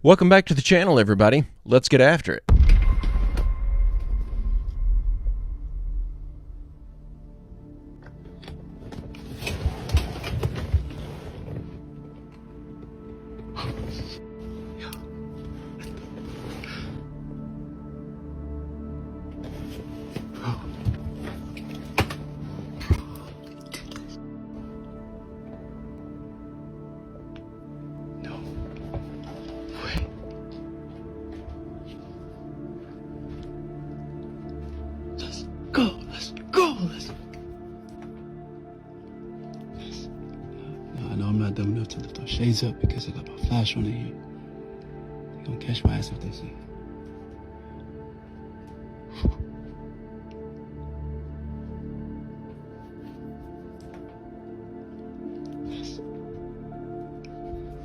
Welcome back to the channel, everybody. Let's get after it. I know I'm not dumb enough to lift those shades up because I got my flash on it here. They gonna catch my ass if they see. Yes.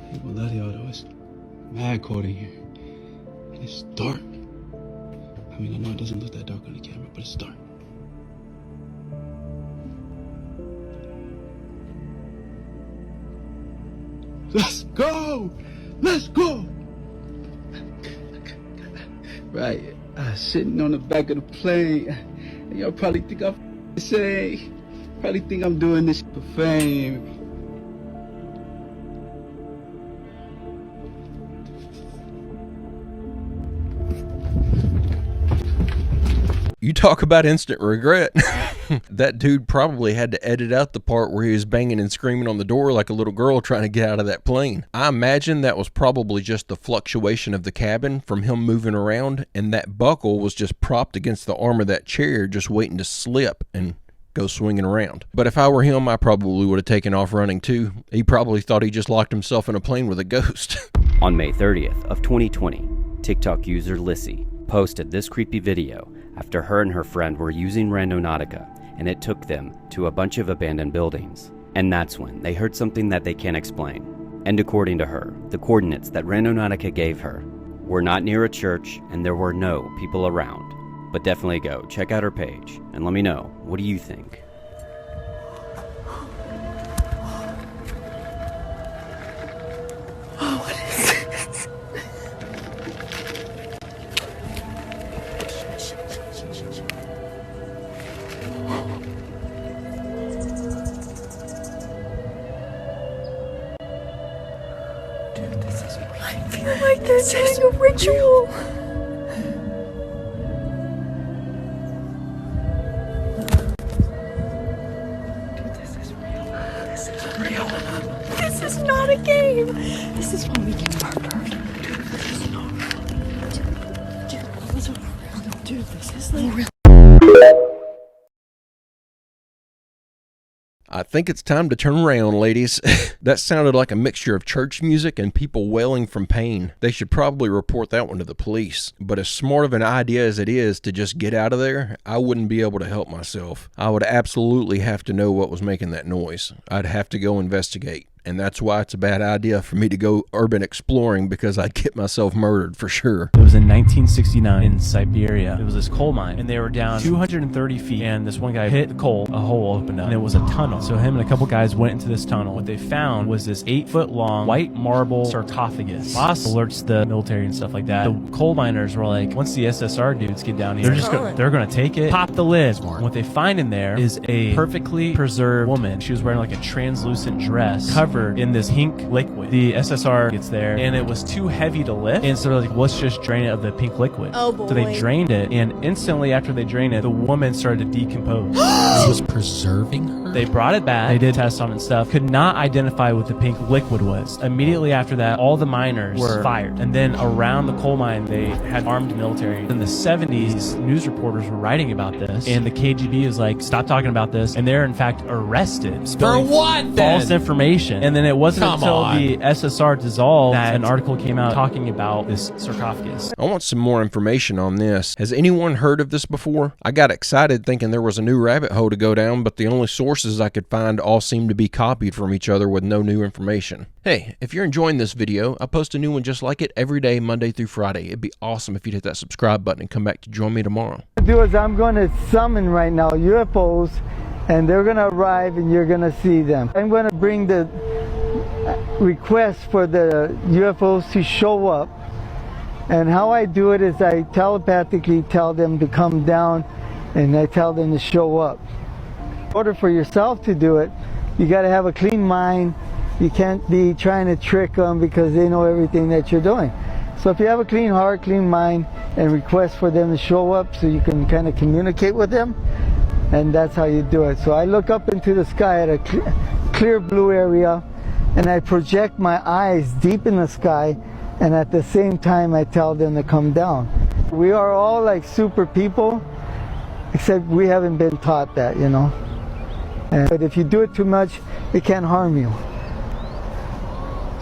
I ain't gonna lie to y'all though, it's mad cold in here. And it's dark. I mean, I know it doesn't look that dark on the camera, but it's dark. Let's go! Let's go! Right, sitting on the back of the plane. And y'all probably think I'm insane. Probably think I'm doing this for fame. You talk about instant regret. That dude probably had to edit out the part where he was banging and screaming on the door like a little girl trying to get out of that plane. I imagine that was probably just the fluctuation of the cabin from him moving around, and that buckle was just propped against the arm of that chair just waiting to slip and go swinging around. But if I were him, I probably would have taken off running too. He probably thought he just locked himself in a plane with a ghost. On May 30th of 2020, TikTok user Lissy posted this creepy video after her and her friend were using Randonautica, and it took them to a bunch of abandoned buildings. And that's when they heard something that they can't explain. And according to her, the coordinates that Randonautica gave her were not near a church and there were no people around. But definitely go check out her page and let me know, what do you think? Oh, what is this? Dude, this is real. I feel like they're doing a ritual. Dude, this is real. This is real. This is not a game. This is when we get murdered. Dude, this is not real. Dude, this is real. Dude, this is like real. I think it's time to turn around, ladies. That sounded like a mixture of church music and people wailing from pain. They should probably report that one to the police. But as smart of an idea as it is to just get out of there, I wouldn't be able to help myself. I would absolutely have to know what was making that noise. I'd have to go investigate. And that's why it's a bad idea for me to go urban exploring, because I'd get myself murdered for sure. It was in 1969 in Siberia. It was this coal mine, and they were down 230 feet, and this one guy hit the coal, a hole opened up, and it was a tunnel. So him and a couple guys went into this tunnel. What they found was this 8-foot-long white marble sarcophagus. Lost alerts the military and stuff like that. The coal miners were like, once the SSR dudes get down here, they're gonna take it, pop the lid. And what they find in there is a perfectly preserved woman. She was wearing like a translucent dress, covered in this pink liquid. The SSR gets there, and it was too heavy to lift, and so they're like, let's just drain it of the pink liquid. Oh boy. So they drained it, and instantly after they drained it, the woman started to decompose. He was preserving her? They brought it back, they did tests on it and stuff, could not identify what the pink liquid was. Immediately after that, all the miners were fired, and then around the coal mine, they had armed military. In the 70s, news reporters were writing about this, and the KGB was like, stop talking about this, and they're in fact arrested. For what then? False information. And then it wasn't Come until on. the SSR dissolved that an article came out talking about this sarcophagus. I want some more information on this. Has anyone heard of this before? I got excited thinking there was a new rabbit hole to go down, but the only sources I could find all seemed to be copied from each other with no new information. Hey, if you're enjoying this video, I post a new one just like it every day, Monday through Friday. It'd be awesome if you'd hit that subscribe button and come back to join me tomorrow. I'm going to summon right now UFOs, and they're going to arrive and you're going to see them. I'm going to bring the request for the UFOs to show up And how I do it is I telepathically tell them to come down, and I tell them to show up. In order for yourself to do it, you got to have a clean mind. You can't be trying to trick them because they know everything that you're doing. So if you have a clean heart, clean mind, and request for them to show up so you can kind of communicate with them, and that's how you do it. So I look up into the sky at a clear blue area, and I project my eyes deep in the sky, and at the same time I tell them to come down. We are all like super people, except we haven't been taught that, you know. But if you do it too much, it can harm you.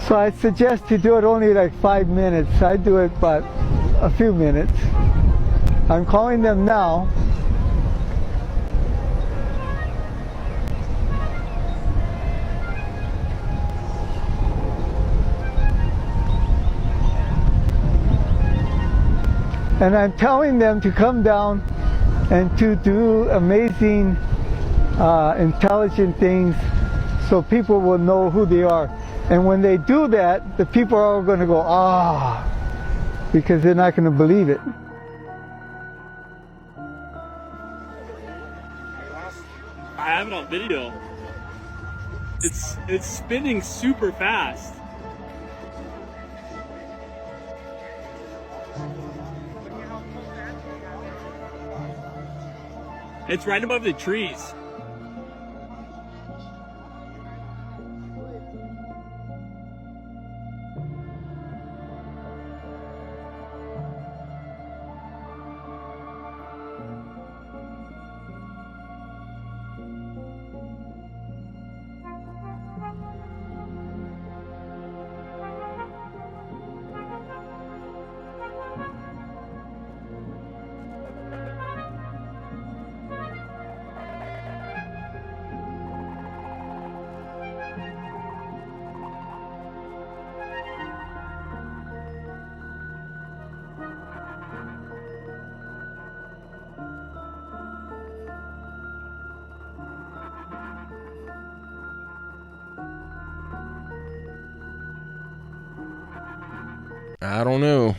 So I suggest you do it only like 5 minutes. I do it but a few minutes. I'm calling them now. And I'm telling them to come down and to do amazing, intelligent things so people will know who they are. And when they do that, the people are all going to go, ah, because they're not going to believe it. I have it on video. It's spinning super fast. It's right above the trees. I don't know.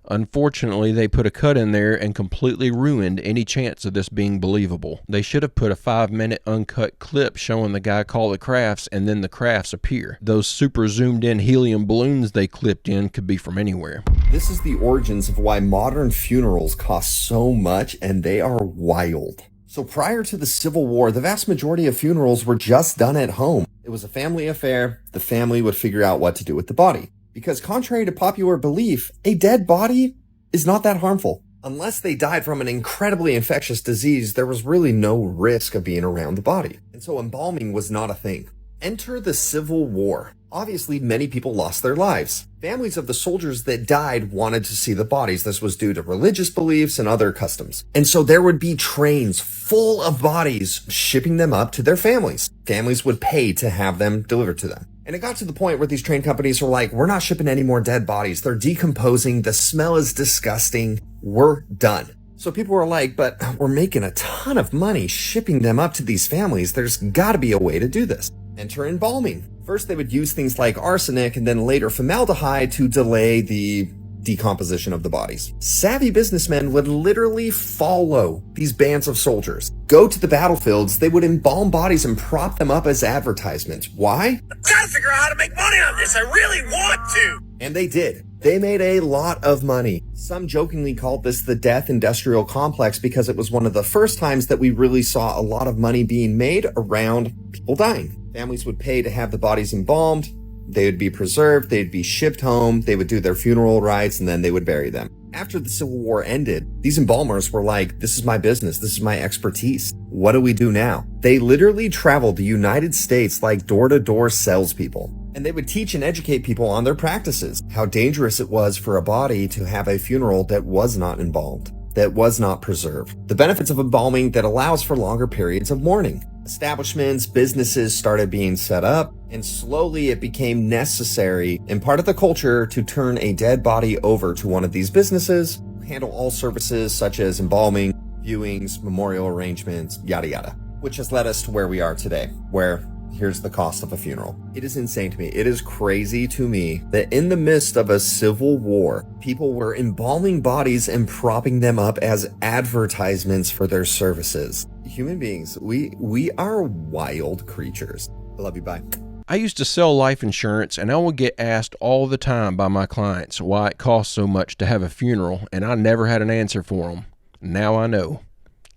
Unfortunately, they put a cut in there and completely ruined any chance of this being believable. They should have put a 5-minute uncut clip showing the guy call the crafts and then the crafts appear. Those super zoomed in helium balloons they clipped in could be from anywhere. This is the origins of why modern funerals cost so much, and they are wild. So prior to the Civil War, the vast majority of funerals were just done at home. It was a family affair. The family would figure out what to do with the body. Because contrary to popular belief, a dead body is not that harmful. Unless they died from an incredibly infectious disease, there was really no risk of being around the body. And so embalming was not a thing. Enter the Civil War. Obviously, many people lost their lives. Families of the soldiers that died wanted to see the bodies. This was due to religious beliefs and other customs. And so there would be trains full of bodies shipping them up to their families. Families would pay to have them delivered to them. And it got to the point where these train companies were like, we're not shipping any more dead bodies. They're decomposing. The smell is disgusting. We're done. So people were like, but we're making a ton of money shipping them up to these families. There's got to be a way to do this. Enter embalming. First, they would use things like arsenic and then later formaldehyde to delay the decomposition of the bodies. Savvy businessmen would literally follow these bands of soldiers, go to the battlefields, they would embalm bodies and prop them up as advertisements. Why? I'm trying to figure out how to make money on this. I really want to. And they did. They made a lot of money. Some jokingly called this the death industrial complex because it was one of the first times that we really saw a lot of money being made around people dying. Families would pay to have the bodies embalmed. They would be preserved, they'd be shipped home, they would do their funeral rites, and then they would bury them. After the Civil War ended, these embalmers were like, this is my business, this is my expertise. What do we do now? They literally traveled the United States like door-to-door salespeople. And they would teach and educate people on their practices, how dangerous it was for a body to have a funeral that was not embalmed, that was not preserved. The benefits of embalming that allows for longer periods of mourning. Establishments, businesses started being set up, and slowly it became necessary and part of the culture to turn a dead body over to one of these businesses, handle all services such as embalming, viewings, memorial arrangements, yada yada. Which has led us to where we are today, where Here's the cost of a funeral. It is insane to me. It is crazy to me that in the midst of a civil war, people were embalming bodies and propping them up as advertisements for their services. Human beings, we are wild creatures. I love you. Bye. I used to sell life insurance, and I would get asked all the time by my clients why it costs so much to have a funeral, and I never had an answer for them. Now I know.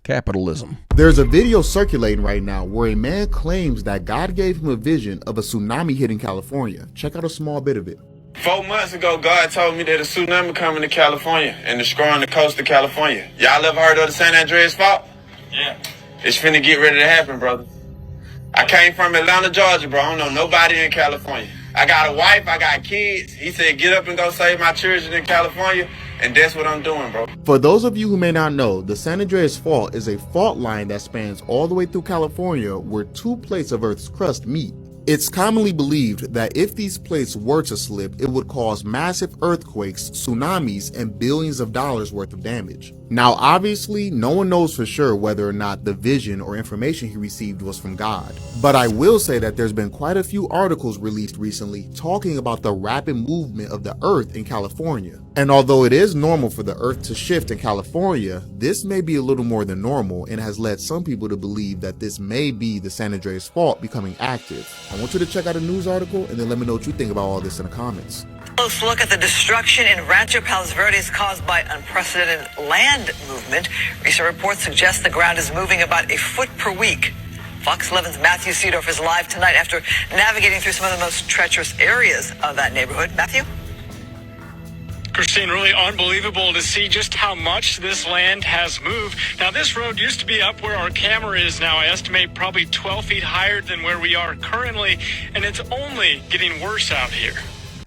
Capitalism. There's a video circulating right now where a man claims that God gave him a vision of a tsunami hitting California. Check out a small bit of it. 4 months ago, God told me that a tsunami coming to California and destroying the coast of California. Y'all ever heard of the San Andreas Fault? Yeah. It's finna get ready to happen, brother. I came from Atlanta, Georgia, bro. I don't know nobody in California. I got a wife, I got kids. He said, get up and go save my children in California. And that's what I'm doing, bro. For those of you who may not know, the San Andreas Fault is a fault line that spans all the way through California where two plates of Earth's crust meet. It's commonly believed that if these plates were to slip, it would cause massive earthquakes, tsunamis, and billions of dollars worth of damage. Now, obviously, no one knows for sure whether or not the vision or information he received was from God. But I will say that there's been quite a few articles released recently talking about the rapid movement of the Earth in California. And although it is normal for the Earth to shift in California, this may be a little more than normal and has led some people to believe that this may be the San Andreas Fault becoming active. I want you to check out a news article and then let me know what you think about all this in the comments. Close look at the destruction in Rancho Palos Verdes caused by unprecedented land movement. Recent reports suggest the ground is moving about a foot per week. Fox 11's Matthew Seedorf is live tonight after navigating through some of the most treacherous areas of that neighborhood. Matthew? Christine, really unbelievable to see just how much this land has moved. Now, this road used to be up where our camera is now. I estimate probably 12 feet higher than where we are currently, and it's only getting worse out here.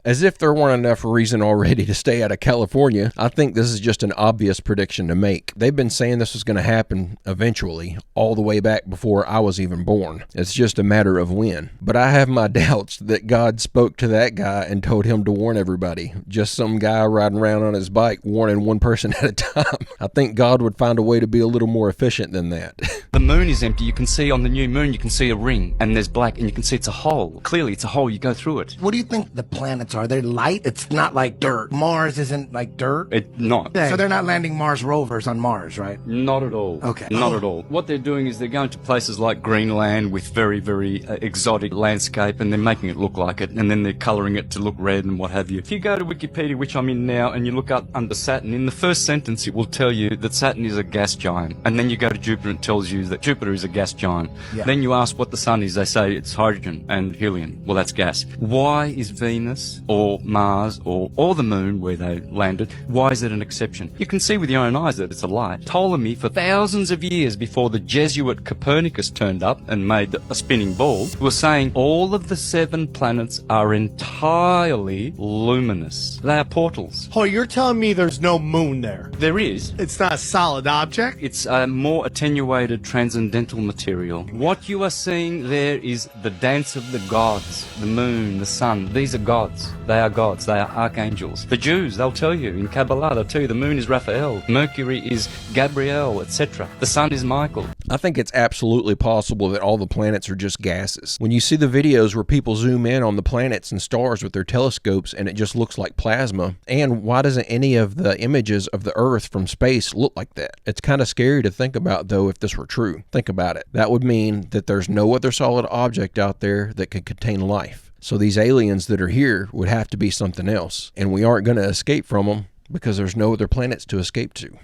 As if there weren't enough reason already to stay out of California, I think this is just an obvious prediction to make. They've been saying this was going to happen eventually, all the way back before I was even born. It's just a matter of when. But I have my doubts that God spoke to that guy and told him to warn everybody. Just some guy riding around on his bike warning one person at a time. I think God would find a way to be a little more efficient than that. The moon is empty. You can see on the new moon, you can see a ring, and there's black, and you can see it's a hole. Clearly, it's a hole. You go through it. What do you think the planets are? They're light? It's not like dirt. Mars isn't like dirt? It's not. So they're not landing Mars rovers on Mars, right? Not at all. Okay. Not at all. What they're doing is they're going to places like Greenland with very, very exotic landscape, and they're making it look like it, and then they're colouring it to look red and what have you. If you go to Wikipedia, which I'm in now, and you look up under Saturn, in the first sentence it will tell you that Saturn is a gas giant. And then you go to Jupiter, and it tells you that Jupiter is a gas giant. Yeah. Then you ask what the sun is, they say it's hydrogen and helium. Well, that's gas. Why is Venus or Mars or the moon where they landed, why is it an exception? You can see with your own eyes that it's a light. Ptolemy, for thousands of years before the Jesuit Copernicus turned up and made a spinning ball, was saying all of the 7 planets are entirely luminous. They are portals. Oh, you're telling me there's no moon there? There is. It's not a solid object? It's a more attenuated transcendental material. What you are seeing there is the dance of the gods, the moon, the sun. These are gods. They are gods. They are archangels. The Jews, they'll tell you, in Kabbalah, they'll tell you the moon is Raphael, Mercury is Gabriel, etc. The sun is Michael. I think it's absolutely possible that all the planets are just gases. When you see the videos where people zoom in on the planets and stars with their telescopes and it just looks like plasma, and why doesn't any of the images of the Earth from space look like that? It's kind of scary to think about, though, if this were true. Think about it. That would mean that there's no other solid object out there that could contain life. So these aliens that are here would have to be something else, and we aren't going to escape from them because there's no other planets to escape to.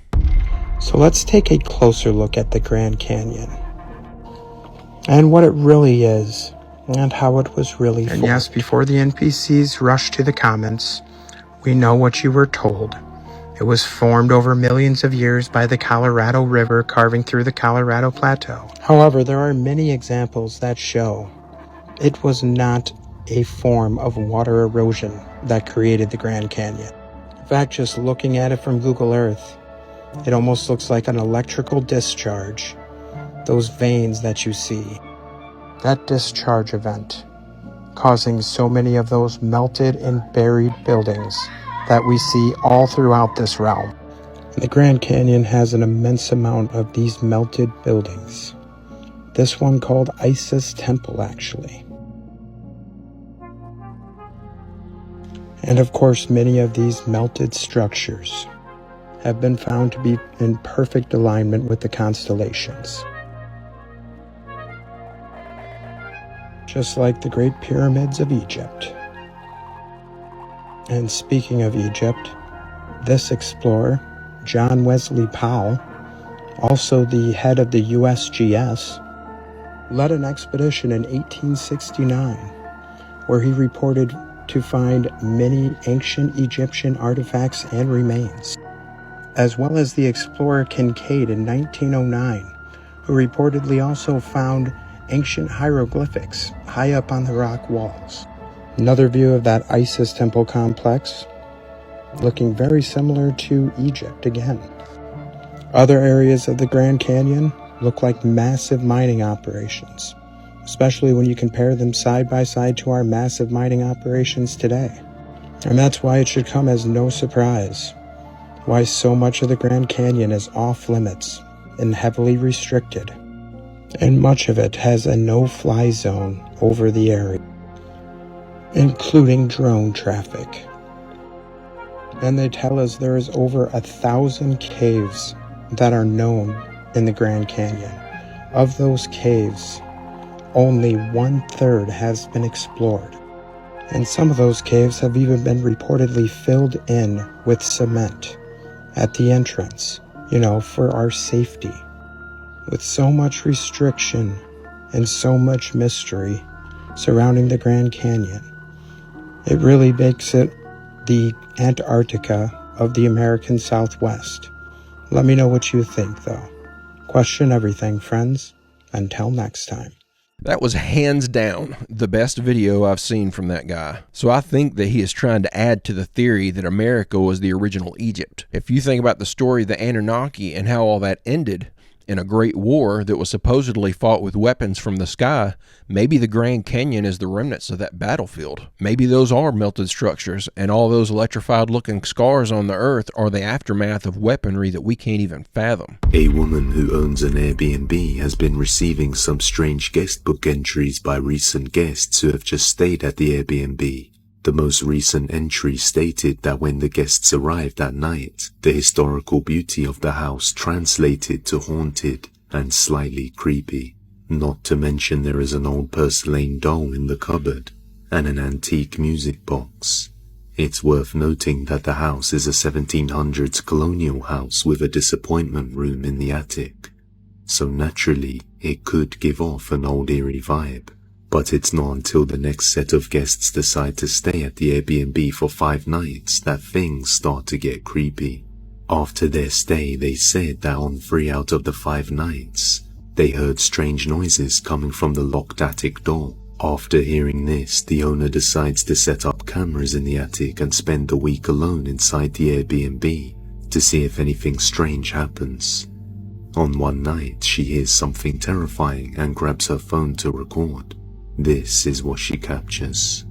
So let's take a closer look at the Grand Canyon and what it really is and how it was really formed. And yes, before the NPCs rushed to the comments, we know what you were told. It was formed over millions of years by the Colorado River carving through the Colorado Plateau. However, there are many examples that show it was not a form of water erosion that created the Grand Canyon. In fact, just looking at it from Google Earth, it almost looks like an electrical discharge. Those veins that you see, that discharge event, causing so many of those melted and buried buildings that we see all throughout this realm. And the Grand Canyon has an immense amount of these melted buildings. This one called Isis Temple, actually. And of course, many of these melted structures have been found to be in perfect alignment with the constellations. Just like the Great Pyramids of Egypt. And speaking of Egypt, this explorer, John Wesley Powell, also the head of the USGS, led an expedition in 1869 where he reported to find many ancient Egyptian artifacts and remains, as well as the explorer Kincaid in 1909, who reportedly also found ancient hieroglyphics high up on the rock walls. Another view of that Isis temple complex, looking very similar to Egypt again. Other areas of the Grand Canyon look like massive mining operations, especially when you compare them side by side to our massive mining operations today. And that's why it should come as no surprise why so much of the Grand Canyon is off limits and heavily restricted, and much of it has a no-fly zone over the area, including drone traffic. And they tell us there is over 1,000 caves that are known in the Grand Canyon. Of those caves, only 1/3 has been explored. And some of those caves have even been reportedly filled in with cement at the entrance, for our safety. With so much restriction and so much mystery surrounding the Grand Canyon, it really makes it the Antarctica of the American Southwest. Let me know what you think, though. Question everything, friends. Until next time. That was hands down the best video I've seen from that guy. So I think that he is trying to add to the theory that America was the original Egypt. If you think about the story of the Anunnaki and how all that ended in a great war that was supposedly fought with weapons from the sky, maybe the Grand Canyon is the remnants of that battlefield. Maybe those are melted structures, and all those electrified looking scars on the earth are the aftermath of weaponry that we can't even fathom. A woman who owns an Airbnb has been receiving some strange guest book entries by recent guests who have just stayed at the Airbnb. The most recent entry stated that when the guests arrived that night, the historical beauty of the house translated to haunted and slightly creepy. Not to mention there is an old porcelain doll in the cupboard and an antique music box. It's worth noting that the house is a 1700s colonial house with a disappointment room in the attic. So naturally, it could give off an old eerie vibe. But it's not until the next set of guests decide to stay at the Airbnb for 5 nights that things start to get creepy. After their stay, they said that on 3 out of the 5 nights, they heard strange noises coming from the locked attic door. After hearing this, the owner decides to set up cameras in the attic and spend the week alone inside the Airbnb to see if anything strange happens. On one night, she hears something terrifying and grabs her phone to record. This is what she captures.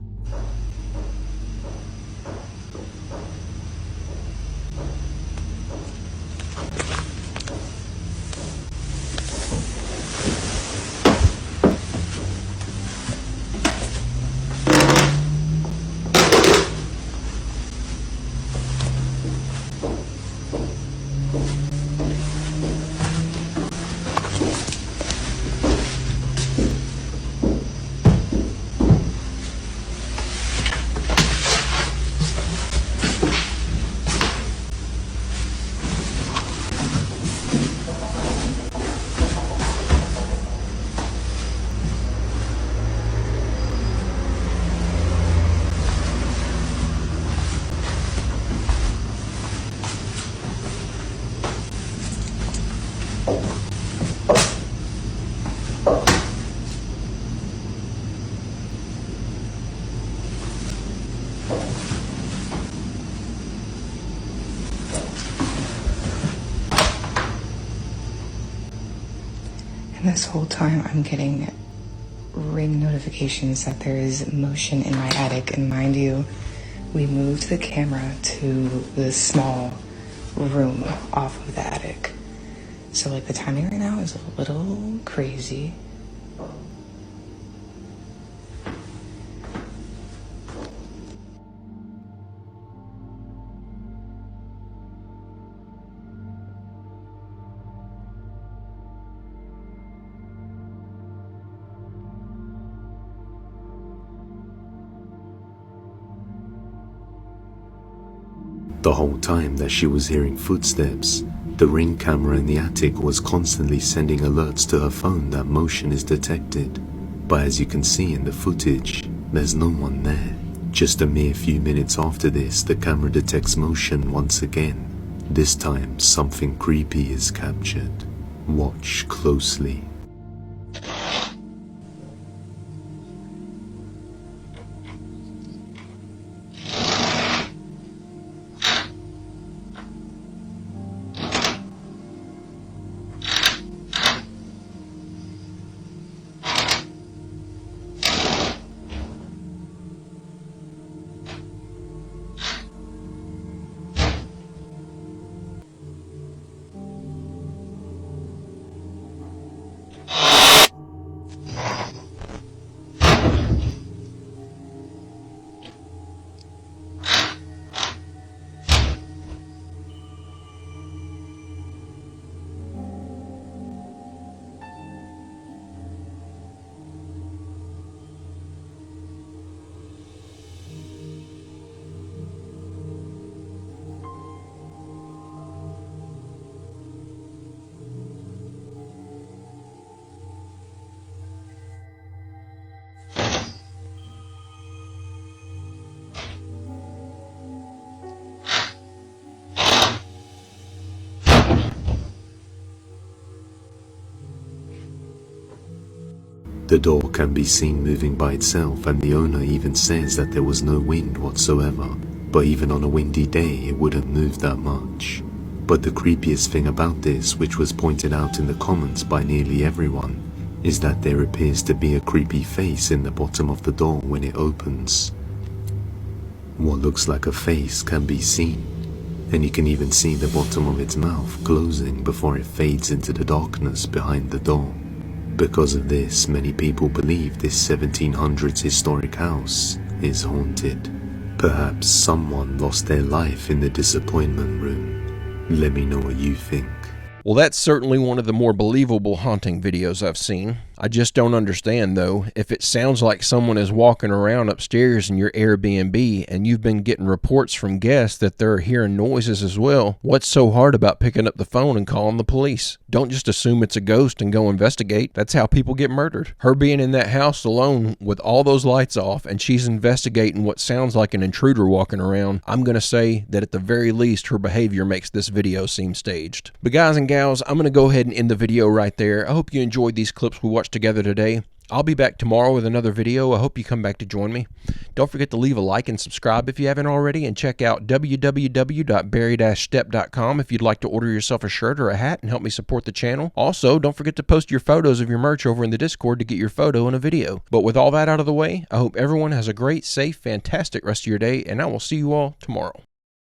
And this whole time I'm getting ring notifications that there is motion in my attic. And mind you, we moved the camera to this small room off of the attic. So like the timing right now is a little crazy. The whole time that she was hearing footsteps, the Ring camera in the attic was constantly sending alerts to her phone that motion is detected. But as you can see in the footage, there's no one there. Just a mere few minutes after this, the camera detects motion once again. This time, something creepy is captured. Watch closely. The door can be seen moving by itself, and the owner even says that there was no wind whatsoever, but even on a windy day it wouldn't move that much. But the creepiest thing about this, which was pointed out in the comments by nearly everyone, is that there appears to be a creepy face in the bottom of the door when it opens. What looks like a face can be seen, and you can even see the bottom of its mouth closing before it fades into the darkness behind the door. Because of this, many people believe this 1700s historic house is haunted. Perhaps someone lost their life in the disappointment room. Let me know what you think. Well, that's certainly one of the more believable haunting videos I've seen. I just don't understand, though, if it sounds like someone is walking around upstairs in your Airbnb and you've been getting reports from guests that they're hearing noises as well, what's so hard about picking up the phone and calling the police? Don't just assume it's a ghost and go investigate. That's how people get murdered. Her being in that house alone with all those lights off and she's investigating what sounds like an intruder walking around, I'm going to say that at the very least her behavior makes this video seem staged. But guys and gals, I'm going to go ahead and end the video right there. I hope you enjoyed these clips we watched together today. I'll be back tomorrow with another video. I hope you come back to join me. Don't forget to leave a like and subscribe if you haven't already, and check out www.barry-stepp.com if you'd like to order yourself a shirt or a hat and help me support the channel. Also, don't forget to post your photos of your merch over in the Discord to get your photo in a video. But with all that out of the way, I hope everyone has a great, safe, fantastic rest of your day, and I will see you all tomorrow.